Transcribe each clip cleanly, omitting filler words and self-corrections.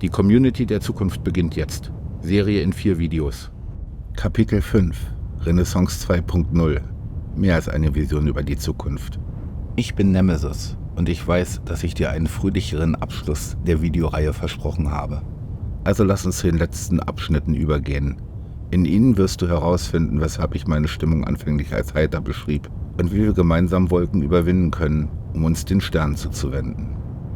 Die Community der Zukunft beginnt jetzt. Serie in 4 Videos. Kapitel 5 – Renaissance 2.0 – Mehr als eine Vision über die Zukunft. Ich bin Nemesis und ich weiß, dass ich dir einen fröhlicheren Abschluss der Videoreihe versprochen habe. Also lass uns zu den letzten Abschnitten übergehen. In ihnen wirst du herausfinden, weshalb ich meine Stimmung anfänglich als heiter beschrieb und wie wir gemeinsam Wolken überwinden können, um uns den Sternen zuzuwenden.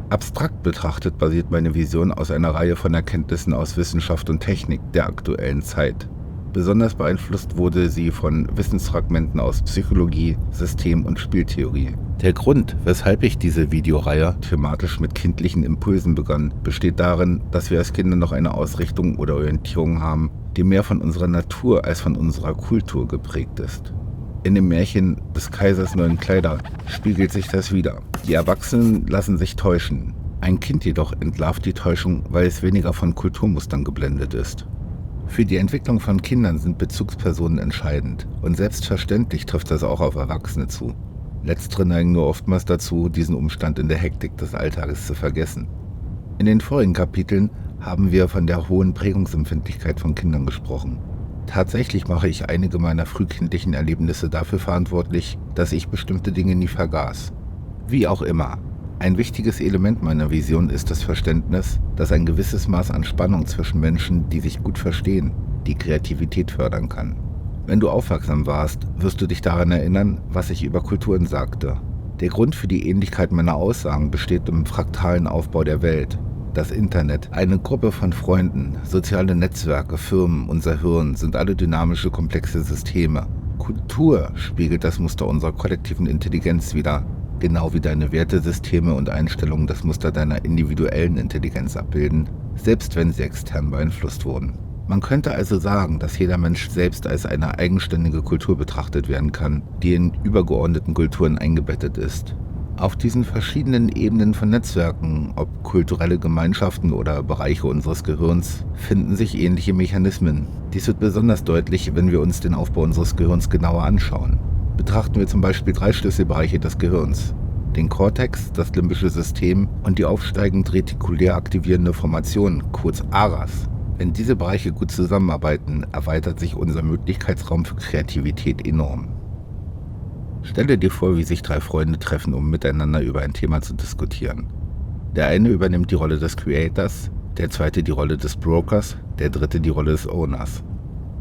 Abstrakt betrachtet basiert meine Vision aus einer Reihe von Erkenntnissen aus Wissenschaft und Technik der aktuellen Zeit. Besonders beeinflusst wurde sie von Wissensfragmenten aus Psychologie, System- und Spieltheorie. Der Grund, weshalb ich diese Videoreihe thematisch mit kindlichen Impulsen begann, besteht darin, dass wir als Kinder noch eine Ausrichtung oder Orientierung haben, die mehr von unserer Natur als von unserer Kultur geprägt ist. In dem Märchen des Kaisers neuen Kleider spiegelt sich das wider. Die Erwachsenen lassen sich täuschen. Ein Kind jedoch entlarvt die Täuschung, weil es weniger von Kulturmustern geblendet ist. Für die Entwicklung von Kindern sind Bezugspersonen entscheidend und selbstverständlich trifft das auch auf Erwachsene zu. Letztere neigen nur oftmals dazu, diesen Umstand in der Hektik des Alltages zu vergessen. In den vorigen Kapiteln haben wir von der hohen Prägungsempfindlichkeit von Kindern gesprochen. Tatsächlich mache ich einige meiner frühkindlichen Erlebnisse dafür verantwortlich, dass ich bestimmte Dinge nie vergaß. Wie auch immer, ein wichtiges Element meiner Vision ist das Verständnis, dass ein gewisses Maß an Spannung zwischen Menschen, die sich gut verstehen, die Kreativität fördern kann. Wenn du aufmerksam warst, wirst du dich daran erinnern, was ich über Kulturen sagte. Der Grund für die Ähnlichkeit meiner Aussagen besteht im fraktalen Aufbau der Welt. Das Internet, eine Gruppe von Freunden, soziale Netzwerke, Firmen, unser Hirn sind alle dynamische, komplexe Systeme. Kultur spiegelt das Muster unserer kollektiven Intelligenz wider, genau wie deine Wertesysteme und Einstellungen das Muster deiner individuellen Intelligenz abbilden, selbst wenn sie extern beeinflusst wurden. Man könnte also sagen, dass jeder Mensch selbst als eine eigenständige Kultur betrachtet werden kann, die in übergeordneten Kulturen eingebettet ist. Auf diesen verschiedenen Ebenen von Netzwerken, ob kulturelle Gemeinschaften oder Bereiche unseres Gehirns, finden sich ähnliche Mechanismen. Dies wird besonders deutlich, wenn wir uns den Aufbau unseres Gehirns genauer anschauen. Betrachten wir zum Beispiel 3 Schlüsselbereiche des Gehirns: den Kortex, das limbische System und die aufsteigend retikulär aktivierende Formation, kurz ARAS. Wenn diese Bereiche gut zusammenarbeiten, erweitert sich unser Möglichkeitsraum für Kreativität enorm. Stelle dir vor, wie sich 3 Freunde treffen, um miteinander über ein Thema zu diskutieren. Der eine übernimmt die Rolle des Creators, der zweite die Rolle des Brokers, der dritte die Rolle des Owners.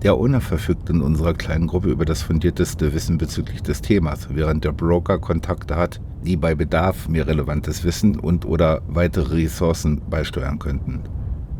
Der Owner verfügt in unserer kleinen Gruppe über das fundierteste Wissen bezüglich des Themas, während der Broker Kontakte hat, die bei Bedarf mehr relevantes Wissen und/oder weitere Ressourcen beisteuern könnten.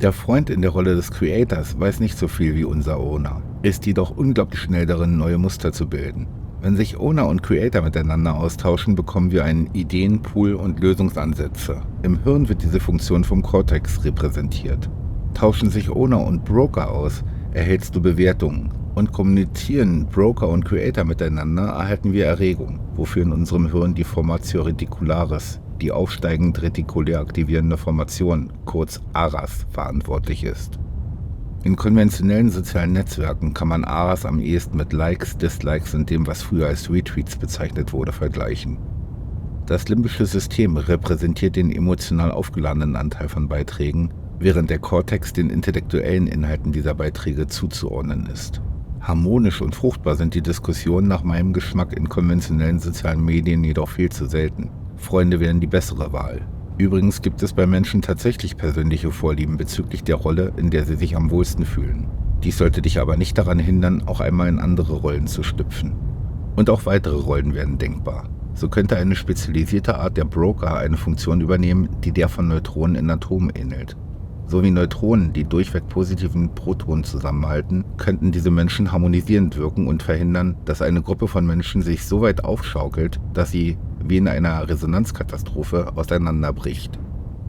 Der Freund in der Rolle des Creators weiß nicht so viel wie unser Owner, ist jedoch unglaublich schnell darin, neue Muster zu bilden. Wenn sich Owner und Creator miteinander austauschen, bekommen wir einen Ideenpool und Lösungsansätze. Im Hirn wird diese Funktion vom Cortex repräsentiert. Tauschen sich Owner und Broker aus, erhältst du Bewertungen. Und kommunizieren Broker und Creator miteinander, erhalten wir Erregung, wofür in unserem Hirn die Formatio reticularis, die aufsteigend retikulär aktivierende Formation, kurz ARAS, verantwortlich ist. In konventionellen sozialen Netzwerken kann man ARAS am ehesten mit Likes, Dislikes und dem, was früher als Retweets bezeichnet wurde, vergleichen. Das limbische System repräsentiert den emotional aufgeladenen Anteil von Beiträgen, während der Kortex den intellektuellen Inhalten dieser Beiträge zuzuordnen ist. Harmonisch und fruchtbar sind die Diskussionen nach meinem Geschmack in konventionellen sozialen Medien jedoch viel zu selten. Freunde wären die bessere Wahl. Übrigens gibt es bei Menschen tatsächlich persönliche Vorlieben bezüglich der Rolle, in der sie sich am wohlsten fühlen. Dies sollte dich aber nicht daran hindern, auch einmal in andere Rollen zu schlüpfen. Und auch weitere Rollen werden denkbar. So könnte eine spezialisierte Art der Broker eine Funktion übernehmen, die der von Neutronen in Atomen ähnelt. So wie Neutronen, die durchweg positiven Protonen zusammenhalten, könnten diese Menschen harmonisierend wirken und verhindern, dass eine Gruppe von Menschen sich so weit aufschaukelt, dass sie, wie in einer Resonanzkatastrophe, auseinanderbricht.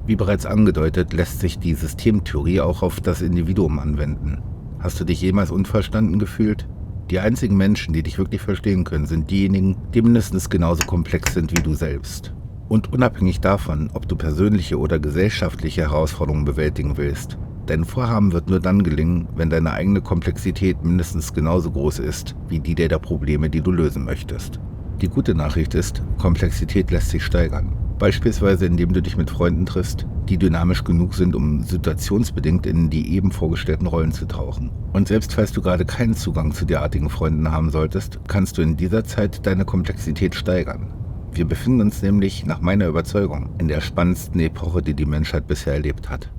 Wie bereits angedeutet, lässt sich die Systemtheorie auch auf das Individuum anwenden. Hast du dich jemals unverstanden gefühlt? Die einzigen Menschen, die dich wirklich verstehen können, sind diejenigen, die mindestens genauso komplex sind wie du selbst. Und unabhängig davon, ob du persönliche oder gesellschaftliche Herausforderungen bewältigen willst, dein Vorhaben wird nur dann gelingen, wenn deine eigene Komplexität mindestens genauso groß ist wie die der Probleme, die du lösen möchtest. Die gute Nachricht ist, Komplexität lässt sich steigern. Beispielsweise indem du dich mit Freunden triffst, die dynamisch genug sind, um situationsbedingt in die eben vorgestellten Rollen zu tauchen. Und selbst falls du gerade keinen Zugang zu derartigen Freunden haben solltest, kannst du in dieser Zeit deine Komplexität steigern. Wir befinden uns nämlich, nach meiner Überzeugung, in der spannendsten Epoche, die die Menschheit bisher erlebt hat.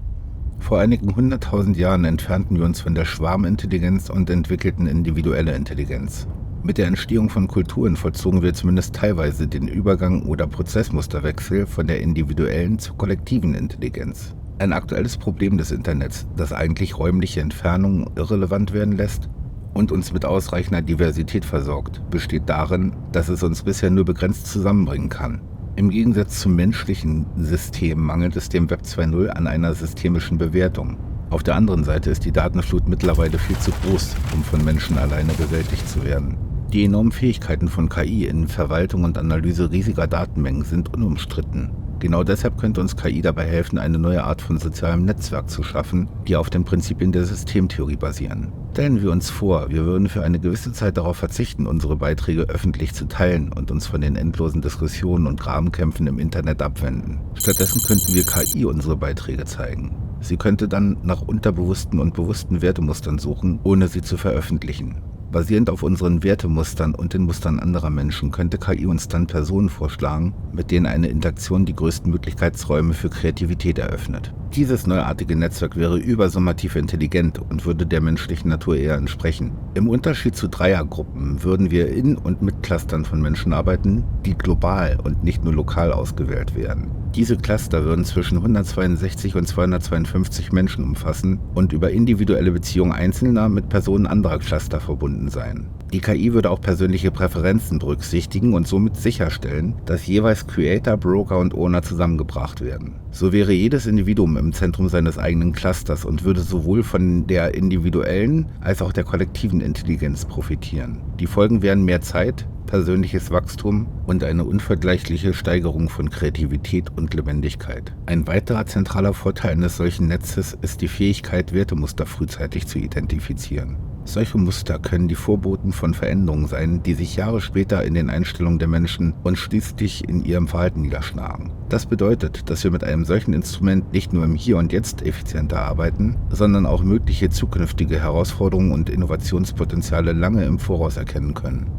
Vor einigen 100.000 Jahren entfernten wir uns von der Schwarmintelligenz und entwickelten individuelle Intelligenz. Mit der Entstehung von Kulturen vollzogen wir zumindest teilweise den Übergang oder Prozessmusterwechsel von der individuellen zur kollektiven Intelligenz. Ein aktuelles Problem des Internets, das eigentlich räumliche Entfernungen irrelevant werden lässt und uns mit ausreichender Diversität versorgt, besteht darin, dass es uns bisher nur begrenzt zusammenbringen kann. Im Gegensatz zum menschlichen System mangelt es dem Web 2.0 an einer systemischen Bewertung. Auf der anderen Seite ist die Datenflut mittlerweile viel zu groß, um von Menschen alleine bewältigt zu werden. Die enormen Fähigkeiten von KI in Verwaltung und Analyse riesiger Datenmengen sind unumstritten. Genau deshalb könnte uns KI dabei helfen, eine neue Art von sozialem Netzwerk zu schaffen, die auf den Prinzipien der Systemtheorie basieren. Stellen wir uns vor, wir würden für eine gewisse Zeit darauf verzichten, unsere Beiträge öffentlich zu teilen und uns von den endlosen Diskussionen und Grabenkämpfen im Internet abwenden. Stattdessen könnten wir KI unsere Beiträge zeigen. Sie könnte dann nach unterbewussten und bewussten Wertemustern suchen, ohne sie zu veröffentlichen. Basierend auf unseren Wertemustern und den Mustern anderer Menschen könnte KI uns dann Personen vorschlagen, mit denen eine Interaktion die größten Möglichkeitsräume für Kreativität eröffnet. Dieses neuartige Netzwerk wäre übersummativ intelligent und würde der menschlichen Natur eher entsprechen. Im Unterschied zu Dreiergruppen würden wir in und mit Clustern von Menschen arbeiten, die global und nicht nur lokal ausgewählt werden. Diese Cluster würden zwischen 162 und 252 Menschen umfassen und über individuelle Beziehungen Einzelner mit Personen anderer Cluster verbunden sein. Die KI würde auch persönliche Präferenzen berücksichtigen und somit sicherstellen, dass jeweils Creator, Broker und Owner zusammengebracht werden. So wäre jedes Individuum im Zentrum seines eigenen Clusters und würde sowohl von der individuellen als auch der kollektiven Intelligenz profitieren. Die Folgen wären mehr Zeit, persönliches Wachstum und eine unvergleichliche Steigerung von Kreativität und Lebendigkeit. Ein weiterer zentraler Vorteil eines solchen Netzes ist die Fähigkeit, Wertemuster frühzeitig zu identifizieren. Solche Muster können die Vorboten von Veränderungen sein, die sich Jahre später in den Einstellungen der Menschen und schließlich in ihrem Verhalten niederschlagen. Das bedeutet, dass wir mit einem solchen Instrument nicht nur im Hier und Jetzt effizienter arbeiten, sondern auch mögliche zukünftige Herausforderungen und Innovationspotenziale lange im Voraus erkennen können.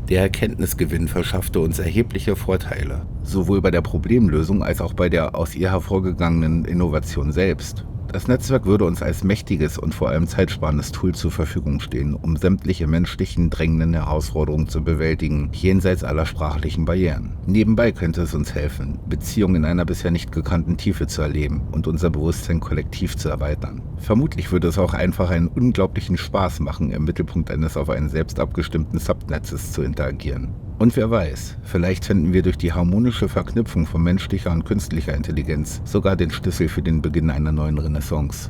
Der Erkenntnisgewinn verschaffte uns erhebliche Vorteile, sowohl bei der Problemlösung als auch bei der aus ihr hervorgegangenen Innovation selbst. Das Netzwerk würde uns als mächtiges und vor allem zeitsparendes Tool zur Verfügung stehen, um sämtliche menschlichen drängenden Herausforderungen zu bewältigen, jenseits aller sprachlichen Barrieren. Nebenbei könnte es uns helfen, Beziehungen in einer bisher nicht gekannten Tiefe zu erleben und unser Bewusstsein kollektiv zu erweitern. Vermutlich würde es auch einfach einen unglaublichen Spaß machen, im Mittelpunkt eines auf einen selbst abgestimmten Subnetzes zu interagieren. Und wer weiß, vielleicht finden wir durch die harmonische Verknüpfung von menschlicher und künstlicher Intelligenz sogar den Schlüssel für den Beginn einer neuen Renaissance.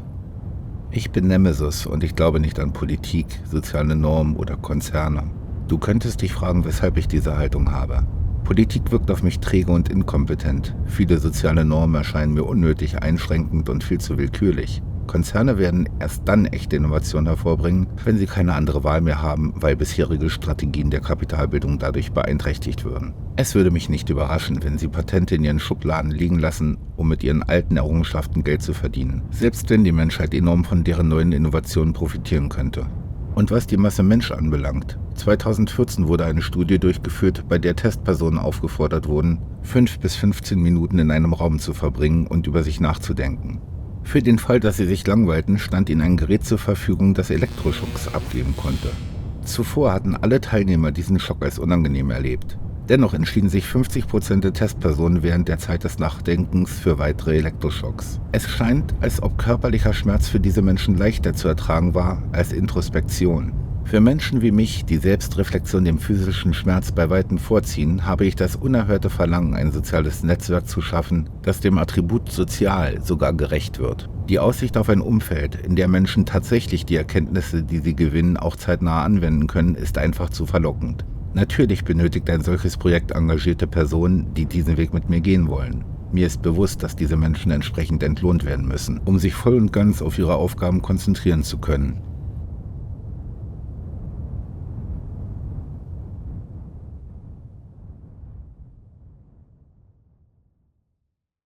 Ich bin Nemesis und ich glaube nicht an Politik, soziale Normen oder Konzerne. Du könntest dich fragen, weshalb ich diese Haltung habe. Politik wirkt auf mich träge und inkompetent. Viele soziale Normen erscheinen mir unnötig, einschränkend und viel zu willkürlich. Konzerne werden erst dann echte Innovationen hervorbringen, wenn sie keine andere Wahl mehr haben, weil bisherige Strategien der Kapitalbildung dadurch beeinträchtigt würden. Es würde mich nicht überraschen, wenn sie Patente in ihren Schubladen liegen lassen, um mit ihren alten Errungenschaften Geld zu verdienen, selbst wenn die Menschheit enorm von deren neuen Innovationen profitieren könnte. Und was die Masse Mensch anbelangt, 2014 wurde eine Studie durchgeführt, bei der Testpersonen aufgefordert wurden, 5 bis 15 Minuten in einem Raum zu verbringen und über sich nachzudenken. Für den Fall, dass sie sich langweilten, stand ihnen ein Gerät zur Verfügung, das Elektroschocks abgeben konnte. Zuvor hatten alle Teilnehmer diesen Schock als unangenehm erlebt. Dennoch entschieden sich 50% der Testpersonen während der Zeit des Nachdenkens für weitere Elektroschocks. Es scheint, als ob körperlicher Schmerz für diese Menschen leichter zu ertragen war als Introspektion. Für Menschen wie mich, die Selbstreflexion dem physischen Schmerz bei Weitem vorziehen, habe ich das unerhörte Verlangen, ein soziales Netzwerk zu schaffen, das dem Attribut sozial sogar gerecht wird. Die Aussicht auf ein Umfeld, in der Menschen tatsächlich die Erkenntnisse, die sie gewinnen, auch zeitnah anwenden können, ist einfach zu verlockend. Natürlich benötigt ein solches Projekt engagierte Personen, die diesen Weg mit mir gehen wollen. Mir ist bewusst, dass diese Menschen entsprechend entlohnt werden müssen, um sich voll und ganz auf ihre Aufgaben konzentrieren zu können.